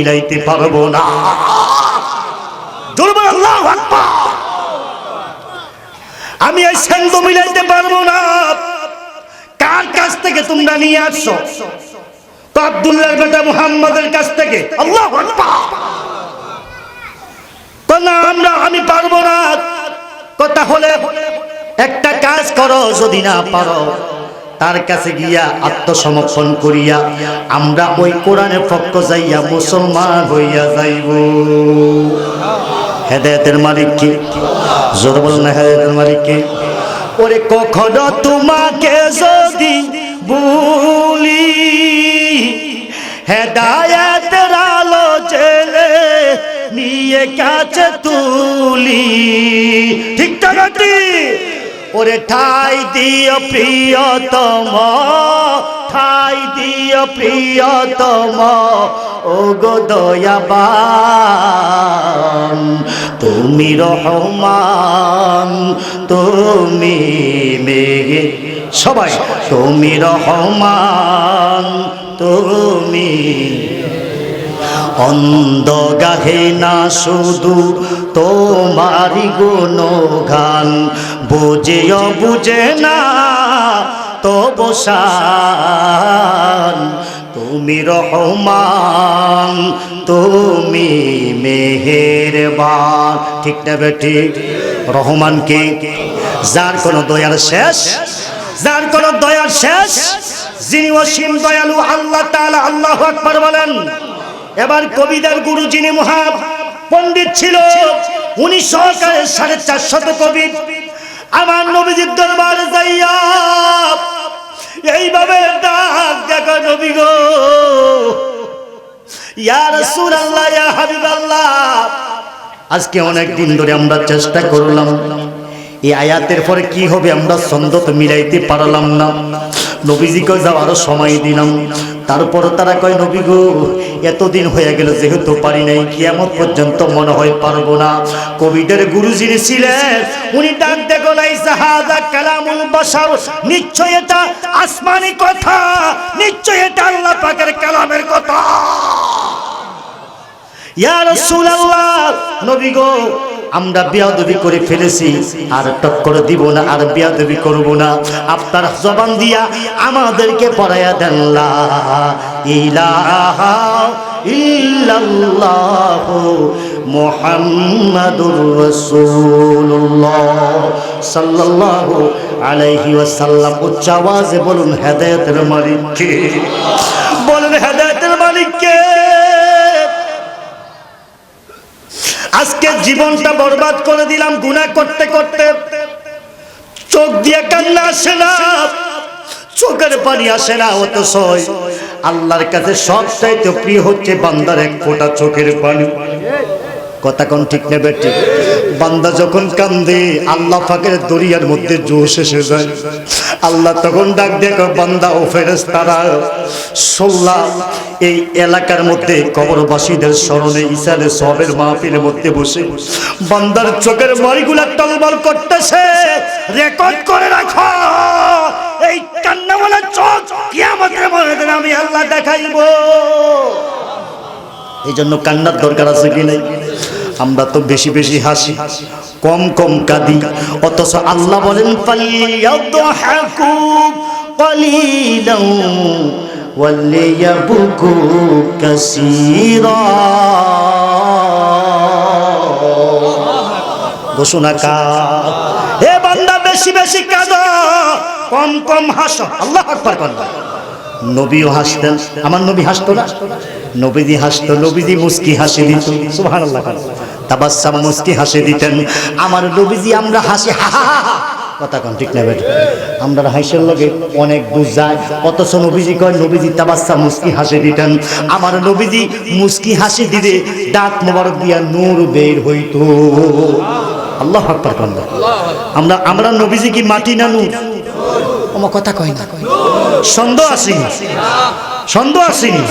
মিলাইতে পারবো না। জোরে বলো আল্লাহু আকবার। আমি এই ছন্দ মিলাইতে পারবো না। কার কাছ থেকে তোমরা নিয়ে আসছো? তো আব্দুল্লাহর বেটা মুহাম্মাদের কাছ থেকে। আল্লাহু আকবার। তো না আমি পারবো না। কথা হলে একটা কাজ করো, যদি না পারো তার কাছে গিয়া আত্মসমর্পণ করিয়া আমরা ওই কোরআনের পক্ষ যাইয়া মুসলমান হইয়া যাইব। হেদায়েতের মালিক কে? জোরে বলুন না, হেদায়েতের মালিক কে? ওরে কখনো তোমাকে যদি ভুলি, হেদায়েতের আলো জেলে নিয়ে কাছে তুলি। ঠিক ঠিক। ওরে ঠাই দিও প্রিয়তম, ঠাই দিও প্রিয়তম, ও গো দয়াবান তুমি রহমান, তুমি মেঘে সবাই তুমি রহমান, তুমি অন্ধ গাহে না শুধু তোমারি গুণগান, বুঝেও বুঝে না তবু শান তুমি রহমান, তুমি মেহেরবান। ঠিক না বেঠিক? রহমান কে? যার কোনো দয়ার শেষ, যার কোনো দয়ার শেষ, যিনি অসীম দয়ালু আল্লাহ তাআলা। আল্লাহু আকবার বলেন। এবার কবিদের গুরু যিনি মহা পণ্ডিত ছিল, উনি সহকারে 450 কবি আমার নবীজির দরবারে যাইয়া এইভাবে ডাক দেখা, নবী গো, ইয়া রাসূলুল্লাহ, ইয়া হাবিবাল্লাহ, আজকে অনেক দিন ধরে আমরা চেষ্টা করলাম, এই আয়াতের পরে কি হবে আমরা ছন্দ তো মিলাইতে পারলাম না। নবীজিকে যাওয়ারও সময় দিলাম, তারপর তারা কয় নবী গো, এতদিন হয়ে গেল যেহেতু পারি নাই, কিয়ামত পর্যন্ত মনে হয় পারবো না। কবিদের গুরু যিনি ছিলেন উনি ডাক দেখো, লাইসা হাযা কালামুল বাশার, নিশ্চয় এটা আসমানি কথা, নিশ্চয় এটা আল্লাহ পাকের কালামের কথা। ইয়া রাসূলুল্লাহ, নবী গো, আমরা বেয়াদবি করে ফেলেছি, আর টক্কর দিব না, আর বেয়াদবি করব না। আপনার জবান দিয়া আমাদেরকে পড়ায়া দেন লা ইলাহা ইল্লাল্লাহু মুহাম্মাদুর রাসূলুল্লাহ সাল্লাল্লাহু আলাইহি ওয়াসাল্লাম। উচ্চ আওয়াজে বলুন, হেদায়েতের মালিক কে? বলুন, হেদায়েতের মালিক কে? আজকে জীবনটা বরবাদ করে দিলাম গুনাহ করতে করতে। চোখ দিয়ে কান্না আসে না, চোখের পানি আসে না, অথচ আল্লাহর কাছে সবচাইতে প্রিয় হচ্ছে বান্দার এক ফোঁটা চোখের পানি। কথা কোন ঠিক না বেঠিক? বান্দা যখন কান্দে আল্লাহ পাকের দরিয়ার মধ্যে জোশ এসে যায়। আল্লাহ তখন ডাক দেখো, বান্দা ও ফেরেশতারা, সোল্লা এই এলাকার মধ্যে কবরবাসীদের স্মরণে ইসালে সবের মাহফিলের মধ্যে বসে বান্দার চোখের মারিগুলা টলমল করতেছে, রেকর্ড করে রাখো। এই কান্নাওয়ালা চোখ কিয়ামতের ময়দানে আমি আল্লাহ দেখাইব। এই জন্য কান্নার দরকার আছে কি নাই? আমরা তো বেশি বেশি হাসি, কম কম কাঁদি, অথচ আল্লাহ বলেন ফালিয়াদহাকু কালিলান ওয়ালিয়াবকু কাসীরা। ঘোষণা কার? হে বান্দা, বেশি বেশি কাঁদো, কম কম হাসো। আল্লাহু আকবার বলো। নবীও হাসতেন, আমার নবী হাসতো না? নবীজি হাসতো, নবীজি মুস্কি হাসি দিত। সুবহানাল্লাহ। তাবাসসাম, মুস্কি হাসি দিতেন আমার নবীজি। আমরা হাসি হা হা হা। কথা কোন ঠিক না বেটা? আমরা হাসির লগে অনেক দূর যায়, অথচ নবীজি কয়, নবীজি তাবাসসাম, মুস্কি হাসি দিতেন। আমার নবীজি মুস্কি হাসি দিলে দাঁত মোবারক দিয়া নূর বের হইতো। আল্লাহু আকবার বলো। আমরা নবীজি কি মাটি না নূর? আমার কথা কয় না, সন্দেহ আসেনি, সন্দেহ আসেনি।